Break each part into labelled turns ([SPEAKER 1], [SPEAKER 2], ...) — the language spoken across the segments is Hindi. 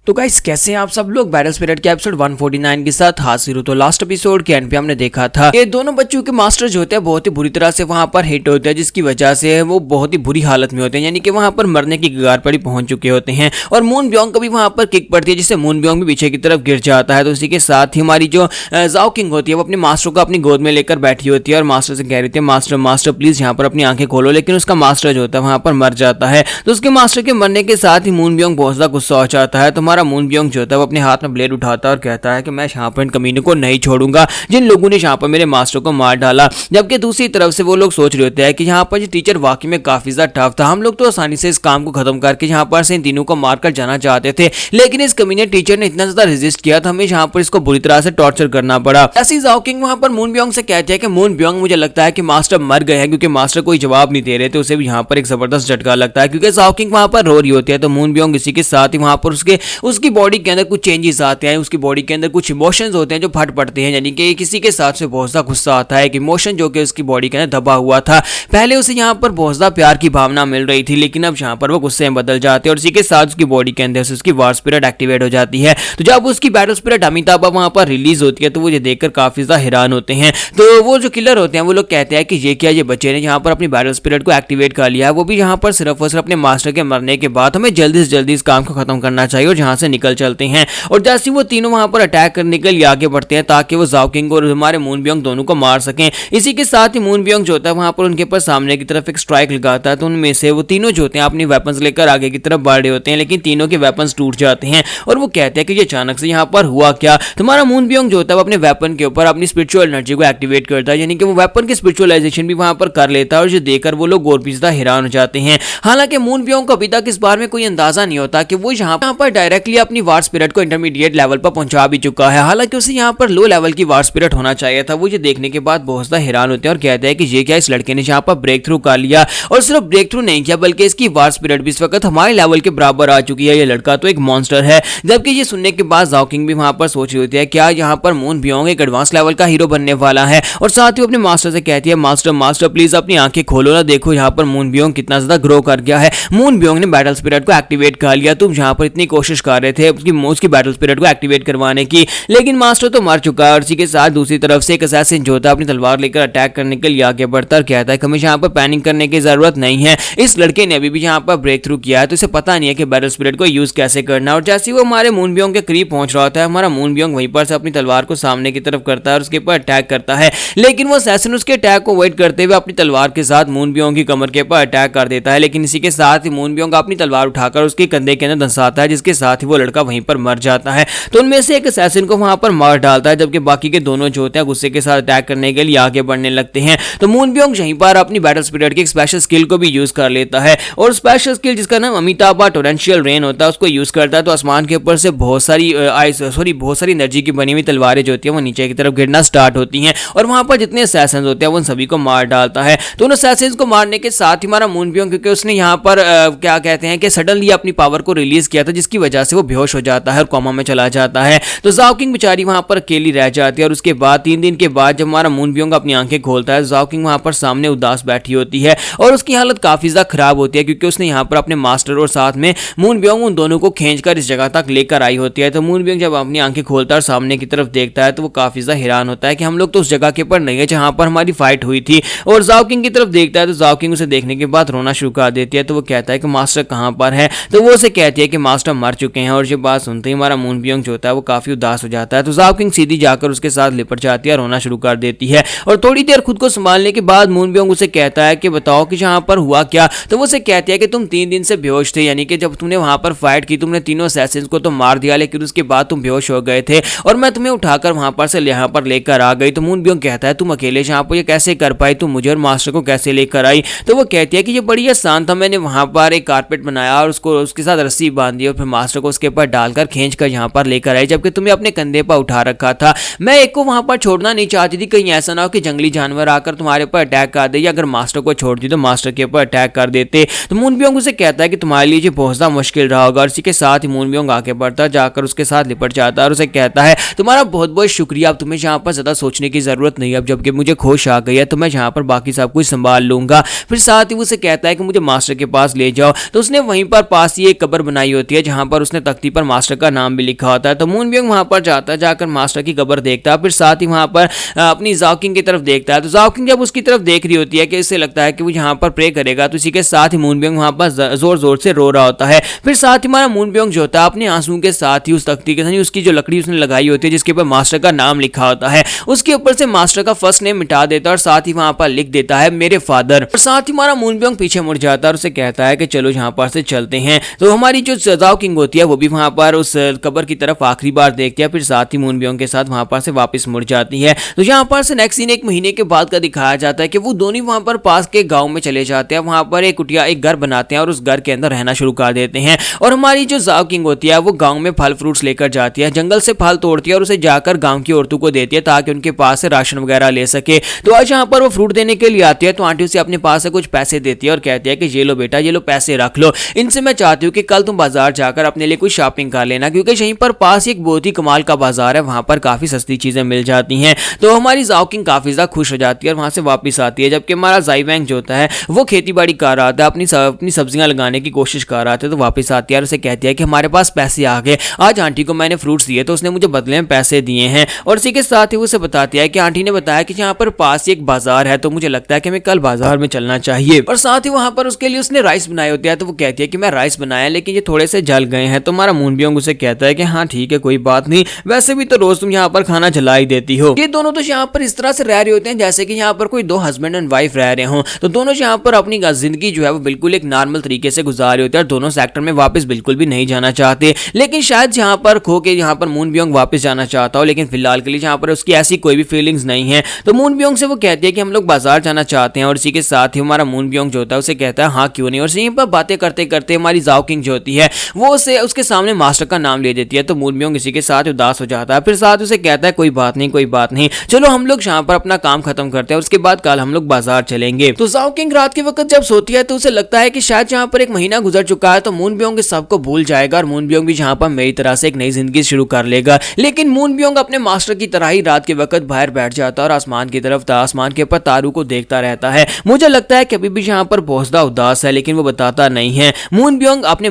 [SPEAKER 1] तो गाइस कैसे हैं आप सब लोग। बैटल स्पिरिट के एपिसोड 149 के साथ हाजिर हो। तो लास्ट एपिसोड के एंड पे हमने देखा था ये दोनों बच्चों के मास्टर जो होते हैं बहुत ही बुरी तरह से वहां पर हिट होते हैं, जिसकी वजह से वो बहुत ही बुरी हालत में होते हैं, यानी कि वहां पर मरने की कगार पर ही पहुंच चुके होते हैं। और मून ब्योंग को भी वहां पर किक पड़ती है, जिससे मून ब्योंग भी पीछे की तरफ गिर जाता है। तो इसी के साथ ही हमारी जो जाओ किंग होती है वो अपने मास्टर को अपनी गोद में लेकर बैठी होती है और मास्टर से कह रही थी मास्टर मास्टर प्लीज यहाँ पर अपनी आंखें खोलो, लेकिन उसका मास्टर जो होता है वहां पर मर जाता है। तो उसके मास्टर के मरने के साथ ही मून ब्योंग बहुत ज्यादा गुस्सा हो जाता है। तो हमारा मून ब्योंग जो वो अपने हाथ में ब्लेड उठाता है और कहता है कि मैं यहाँ पर इन कमीनों को नहीं छोड़ूंगा जिन लोगों ने यहाँ पर मेरे मास्टर को मार डाला। जबकि दूसरी तरफ से वो लोग सोच रहे होते हैं कि यहाँ पर जो टीचर वाकई में काफी ज्यादा टफ था, हम लोग तो आसानी से इस काम को खत्म करके यहाँ पर से इन तीनों को मारकर जाना चाहते थे, लेकिन इस कमीने टीचर ने इतना ज्यादा रेजिस्ट किया था, हमें यहाँ पर इसको बुरी तरह से टॉर्चर करना पड़ा। ऐसी जाओ किंग वहां पर मून ब्योंग से कहते हैं कि मून ब्योंग मुझे लगता है कि मास्टर मर गए हैं, क्योंकि मास्टर कोई जवाब नहीं दे रहे थे। उसे भी यहाँ पर एक जबरदस्त झटका लगता है क्योंकि जाओ किंग वहां पर रो रही होती है। तो मून ब्योंग इसी के साथ ही वहां पर उसकी बॉडी के अंदर कुछ चेंजेस आते हैं, उसकी बॉडी के अंदर कुछ इमोशंस होते हैं जो फट पड़ते हैं, यानी कि किसी के साथ से बहुत ज्यादा गुस्सा आता है। एक इमोशन जो कि उसकी बॉडी के अंदर दबा हुआ था, पहले उसे यहाँ पर बहुत ज्यादा प्यार की भावना मिल रही थी, लेकिन अब यहाँ पर वो गुस्से में बदल जाते हैं और इसी के साथ उसकी बॉडी के अंदर से उसकी वार स्पिरिट एक्टिवेट हो जाती है। तो जब उसकी बैटल स्पिरिट अमिताभ वहां पर रिलीज होती है तो वो ये देखकर काफी ज्यादा हैरान होते हैं। तो वो जो किलर होते हैं वो लोग कहते हैं कि ये क्या, ये बच्चे ने यहाँ पर अपनी बैटल स्पिरिट को एक्टिवेट कर लिया है, वो भी यहाँ पर सिर्फ और सिर्फ अपने मास्टर के मरने के बाद। हमें जल्दी से जल्दी इस काम को खत्म करना चाहिए और जहां से निकल चलते हैं। और जैसे वो तीनों वहां पर अटैक करने के लिए आगे बढ़ते हैं ताकि वो जाओ किंग और हमारे मून ब्योंग दोनों को मार सकें। इसी के साथ ही मून ब्योंग जो होता है वहां पर उनके ऊपर सामने की तरफ एक स्ट्राइक लगाता है। तो उनमें से वो तीनों जो होते हैं अपनी वेपन्स लेकर आगे की तरफ बढ़ रहे होते हैं, लेकिन तीनों के वेपन्स टूट जाते हैं और वो कहते हैं कि ये अचानक से यहाँ पर हुआ क्या। तुम्हारा मून ब्योंग जो होता है वो अपने वेपन के ऊपर अपनी स्पिरिचुअल एनर्जी को एक्टिवेट करता है, यानी कि वो वेपन की स्पिरिचुअलाइजेशन भी वहां पर कर लेता है और जो देखकर वो लोग और भी ज्यादा हैरान हो जाते हैं। हालांकि मून ब्योंग को अभी तक इस बारे में कोई अंदाजा नहीं होता कि वो यहाँ पर डायरेक्टली अपनी वार स्पिरिट को इंटरमीडिएट लेवल पर पहुंचा भी चुका है। हालांकि उसे यहाँ पर लो लेवल की वार स्पिरिट होना चाहिए था। वो ये देखने के बाद बहुत ज्यादा हैरान होते हैं और कहते हैं कि ये क्या, इस लड़के ने यहाँ पर ब्रेक थ्रू कर लिया। और सिर्फ ब्रेक थ्रू नहीं किया बल्कि इसकी वार स्पिरिट भी इस वक्त हमारे लेवल के बराबर आ चुकी है। ये लड़का तो एक मॉन्स्टर है। जबकि ये सुनने के बाद जाओ किंग भी वहां पर सोच रही होती है क्या यहाँ पर मून ब्योंग एक एडवांस लेवल का हीरो बनने वाला है। और साथ ही अपने मास्टर से कहती है मास्टर मास्टर प्लीज अपनी आंखें खोलो ना, देखो यहाँ पर मून ब्योंग कितना ज्यादा ग्रो कर गया है। मून ब्योंग ने बैटल स्पिरिट को एक्टिवेट कर लिया। तुम यहाँ पर इतनी कोशिश कर रहे थे उसकी बैटल स्पिरिट को एक्टिवेट करवाने की, लेकिन मास्टर तो मर चुका है। और इसी के साथ दूसरी तरफ से एक असैसिन जो होता है अपनी तलवार लेकर अटैक करने के लिए आगे बढ़ता है, कहता है कि हमें यहाँ पर पैनिक करने की जरूरत नहीं है। इस लड़के ने अभी भी यहाँ पर ब्रेक थ्रू किया है, तो इसे पता नहीं है कि बैटल स्पिरिट को यूज कैसे करना है। और जैसे ही वो हमारे मून ब्योंग के करीब पहुंच रहा होता है, हमारा मून ब्योंग वहीं पर से अपनी तलवार को सामने की तरफ करता है और उसके ऊपर अटैक करता है, लेकिन वो असैसिन उसके अटैक को अवॉइड करते हुए अपनी तलवार के साथ मून ब्योंग की कमर के ऊपर अटैक कर देता है। लेकिन इसी के साथ ही मून ब्योंग अपनी तलवार उठाकर उसके कंधे के अंदर धंसाता है, जिसके साथ ही वो लड़का वहीं पर मर जाता है। तो उनमें से एक असैसिन को वहां पर मार डालता है, जबकि बाकी के दोनों जो होते हैं गुस्से के साथ अटैक करने के लिए आगे बढ़ने लगते हैं। तो मून ब्योंग यहीं पर अपनी बैटल स्पिरिट की एक स्पेशल स्किल को भी यूज कर लेता है और स्पेशल स्किल जिसका नाम अमिताभ टोरेंशियल रेन होता है उसको यूज करता है। तो आसमान के ऊपर से बहुत सारी एनर्जी की बनी हुई तलवारें जो होती है वो नीचे की तरफ गिरना स्टार्ट होती हैं और वहां पर जितने असैसिन्स होते हैं उन सभी को मार डालता है। तो उन असैसिन्स को मारने के साथ ही हमारा मून ब्योंग, क्योंकि उसने यहाँ पर क्या कहते हैं कि सडनली अपनी पावर को रिलीज किया था, जिसकी वजह से वो बेहोश हो जाता है और कोमा में चला जाता है। तो जाओ किंग बेचारी वहां पर अकेली रह जाती है और उसके बाद 3 दिन के बाद जब हमारा मून ब्योंग अपनी आंखें खोलता है, जाओ किंग वहां पर सामने उदास बैठी होती है और उसकी हालत काफी ज्यादा खराब होती है, क्योंकि उसने यहाँ पर अपने मास्टर और साथ में मून ब्योंग उन दोनों को खींचकर इस जगह तक लेकर आई होती है। तो मून ब्योंग जब अपनी आंखें खोलता है और सामने की तरफ देखता है तो वो काफी ज्यादा हैरान होता है कि हम लोग तो उस जगह के ऊपर नहीं है जहां पर हमारी फाइट हुई थी। और जाओ किंग की तरफ देखता है तो जाओ किंग उसे देखने के बाद रोना शुरू कर देती है। तो वो कहता है कि मास्टर कहां पर है। तो वो उसे कहती है कि मास्टर मर चुके हैं। और ये बात सुनते ही हमारा मून ब्योंग जो होता है वो काफी उदास हो जाता है। तो जाओ किंग सीधी जाकर उसके साथ लिपट जाती है, रोना शुरू कर देती है। और थोड़ी देर खुद को संभालने के बाद मून ब्योंग उसे कहता है कि बताओ कि यहाँ पर हुआ क्या। तो वो उसे कहती है कि तुम 3 दिन से बेहोश थे, यानी कि जब तुमने वहां पर फाइट की तुमने तीनों असैसिन्स को तो मार दिया, लेकिन उसके बाद तुम बेहोश हो गए थे और मैं तुम्हें उठाकर वहां पर से यहाँ पर लेकर आ गई। तो मून ब्योंग कहता है तुम अकेले यहाँ पर ये कैसे कर पाई, तुम मुझे और मास्टर को कैसे लेकर आई। तो वो कहती है कि ये बड़ी आसान था, मैंने वहां पर एक कारपेट बनाया और उसको उसके साथ रस्सी बांध दी और फिर मास्टर को उसके ऊपर डालकर खींच कर यहाँ पर लेकर आई, जबकि तुम्हें अपने कंधे पर उठा रखा था। मैं एक को वहां पर छोड़ना नहीं चाहती थी, कहीं ऐसा ना हो कि जंगली जानवर आकर तुम्हारे ऊपर अटैक कर दे, या अगर मास्टर को छोड़ दी तो मास्टर के ऊपर अटैक कर देते। तो मून ब्योंग उसे कहता है कि तुम्हारे लिए ये बहुत ज्यादा मुश्किल रहा होगा। और इसी के साथ ही मून ब्योंग आगे बढ़ता जाकर उसके साथ लिपट जाता है और उसे कहता है तुम्हारा बहुत बहुत शुक्रिया, अब तुम्हें यहाँ पर ज्यादा सोचने की जरूरत नहीं है, अब जबकि मुझे होश आ गई है तो मैं यहाँ पर बाकी सब कुछ संभाल लूंगा। फिर साथ ही उसे कहता है कि मुझे मास्टर के पास ले जाओ। तो उसने वहीं पर पास ही एक कब्र बनाई होती है जहां पर उसने तख्ती पर मास्टर का नाम भी लिखा होता है। तो मून बियोंग वहां पर जाता है, जाकर मास्टर की कब्र देखता है, फिर साथ ही वहां पर अपनी जाओकिंग की तरफ देखता है। तो जाओकिंग जब उसकी तरफ देख रही होती है कि इसे लगता है कि वो यहाँ पर प्रे करेगा, तो इसी के साथ ही मून बियोंग वहां पर जोर जोर से रो रहा होता है। फिर साथ ही हमारा मून बियोंग जो होता है अपने आंसू के साथ ही उस तख्ती के, उसकी जो लकड़ी उसने लगाई होती है जिसके ऊपर मास्टर का नाम लिखा होता है, उसके ऊपर से मास्टर का फर्स्ट नेम मिटा देता है और साथ ही वहां पर लिख देता है मेरे फादर। और साथ ही हमारा मून बियोंग पीछे मुड़ जाता है और उसे कहता है कि चलो यहाँ पर से चलते हैं। तो हमारी जो जाओकिंग होती है वो भी वहां पर उस कब्र की तरफ आखिरी बार देखती है, फिर साथ ही मून बियोंग के साथ वहां पर से वापस मुड़ जाती है। तो यहाँ पर से नेक्स्ट सीन 1 महीने के बाद का दिखाया जाता है कि वो दोनों वहां पर पास के गांव में चले जाते हैं, वहां पर एक कुटिया एक घर बनाते हैं और उस घर के अंदर रहना शुरू कर देते हैं। और हमारी जो जाओकिंग होती है वो गांव में फल फ्रूट्स लेकर जाती है, जंगल से फल तोड़ती है और उसे जाकर गांव की औरतों को देती है ताकि उनके पास से राशन वगैरह ले सके। तो आज यहाँ पर वो फ्रूट देने के लिए आती है, तो आंटी उसे अपने पास से कुछ पैसे देती है और कहती है कि ये लो बेटा, ये लो पैसे रख लो, इनसे मैं चाहती हूँ कि कल तुम बाजार जाकर अपने लिए कुछ शॉपिंग कर लेना, क्योंकि यहीं पर पास एक बहुत ही कमाल का बाजार है, वहां पर काफी सस्ती चीजें मिल जाती हैं। तो हमारी जाओकिंग काफी ज्यादा खुश हो जाती है और वहां से वापस आती है, जबकि हमारा जाइवैंग जो होता है वो खेती बाड़ी कर रहा था, अपनी सब्जियां लगाने की कोशिश कर रहा था। तो वापस आती है और उसे कहती है कि हमारे पास पैसे आ गए, आज आंटी को मैंने फ्रूट्स दिए तो उसने मुझे बदले में पैसे दिए हैं। और इसी के साथ ही उसे बताती है कि आंटी ने बताया कि यहाँ पर पास एक बाजार है, तो मुझे लगता है कि हमें कल बाजार में चलना चाहिए। और साथ ही वहां पर उसके लिए उसने राइस बनाए होते हैं, तो वो कहती है कि मैं राइस बनाया लेकिन ये थोड़े से जल गए हैं। तो हमारा मून बियोंग उसे कहता है कि हाँ ठीक है कोई बात नहीं, वैसे भी तो रोज तुम यहाँ पर खाना जला ही देती हो। ये दोनों तो यहाँ पर इस तरह से रह रहे होते हैं जैसे कि यहाँ पर कोई दो हस्बैंड एंड वाइफ रह रहे हो। तो दोनों यहाँ पर अपनी जिंदगी जो है वो बिल्कुल एक नॉर्मल तरीके से गुजार रहे होते हैं और दोनों सेक्टर में वापस बिल्कुल भी नहीं जाना चाहते। लेकिन शायद यहाँ पर खो के यहाँ पर मून बियोंग वापस जाना चाहता हो, लेकिन फिलहाल के लिए यहाँ पर उसकी ऐसी कोई भी फीलिंग्स नहीं है। तो मून बियोंग से वो कहती है कि हम लोग बाजार जाना चाहते हैं और इसी के साथ ही हमारा मून बियोंग जो होता है उसे कहता है हाँ क्यों नहीं। और यहीं पर बातें करते करते हमारी जाओकिंग जो होती है वो उसे उसके सामने मास्टर का नाम ले देती है। तो मून बियोंग इसी के साथ उदास हो जाता है, फिर साथ उसे कहता है कोई बात नहीं कोई बात नहीं, चलो हम लोग यहाँ पर अपना काम खत्म करते हैं और उसके बाद कल हम लोग बाजार चलेंगे। तो जाओकिंग रात के वक्त जब सोती है तो उसे लगता है कि शायद यहाँ पर 1 महीना गुजर चुका है, तो मून बियोंग इस सबको भूल जाएगा और मून बियोंग भी यहाँ पर मेरी तरह से एक नई जिंदगी शुरू कर लेगा। लेकिन मून बियोंग अपने मास्टर की तरह ही रात के वक्त बाहर बैठ जाता है और आसमान की तरफ आसमान के ऊपर तारों को देखता रहता है। मुझे लगता है कि अभी भी यहाँ पर बहुत ज्यादा उदास है, लेकिन वो बताता नहीं है। मून बियोंग अपने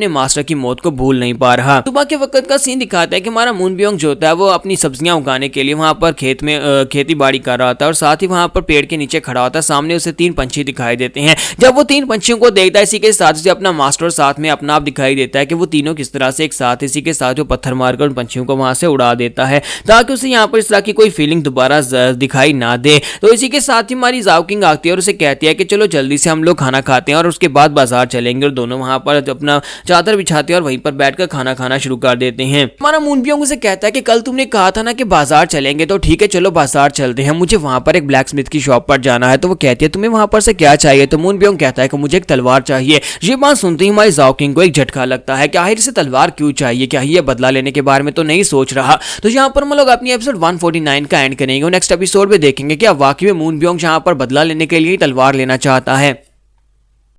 [SPEAKER 1] मास्टर की मौत को भूल नहीं पा रहा। सुबह के वक्त का सीन दिखाता है कि हमारा मून बियोंग जो होता है वो अपनी सब्जियां उगाने के लिए वहां पर खेत में खेती बाड़ी कर रहा था और साथ ही वहां पर पेड़ के नीचे खड़ा होता है। सामने उसे 3 पंछी दिखाई देते हैं। जब वो 3 पंछियों को देखता है, इसी के साथ उसे अपना मास्टर साथ में अपना आप दिखाई देता है कि वो तीनों किस तरह से एक साथ, इसी के साथ जो पत्थर मारकर उन पंछियों को वहां से उड़ा देता है ताकि उसे यहाँ पर इस तरह की कोई फीलिंग दोबारा दिखाई ना दे। तो इसी के साथ ही हमारी जाओकिंग आती है और उसे कहती है कि चलो जल्दी से हम लोग खाना खाते हैं और उसके बाद बाजार चलेंगे। और दोनों वहां पर अपना चादर बिछाते हैं और वहीं पर बैठकर खाना खाना शुरू कर देते हैं। हमारा मून बियोंग उसे कहता है कि कल तुमने कहा था ना कि बाजार चलेंगे, तो ठीक है चलो बाजार चलते हैं, मुझे वहां पर एक ब्लैक स्मिथ की शॉप पर जाना है। तो वो कहती है तुम्हें वहां पर से क्या चाहिए? तो मून बियोंग कहता है कि मुझे एक तलवार चाहिए। ये बात सुनते ही हमारी जाओकिंग को एक झटका लगता है कि आखिर से तलवार क्यों चाहिए, क्या ये बदला लेने के बारे में तो नहीं सोच रहा। तो यहाँ पर हम लोग अपनी एपिसोड 149 का एंड करेंगे और नेक्स्ट एपिसोड में देखेंगे कि वाकई में मून बियोंग यहाँ पर बदला लेने के लिए तलवार लेना चाहता है।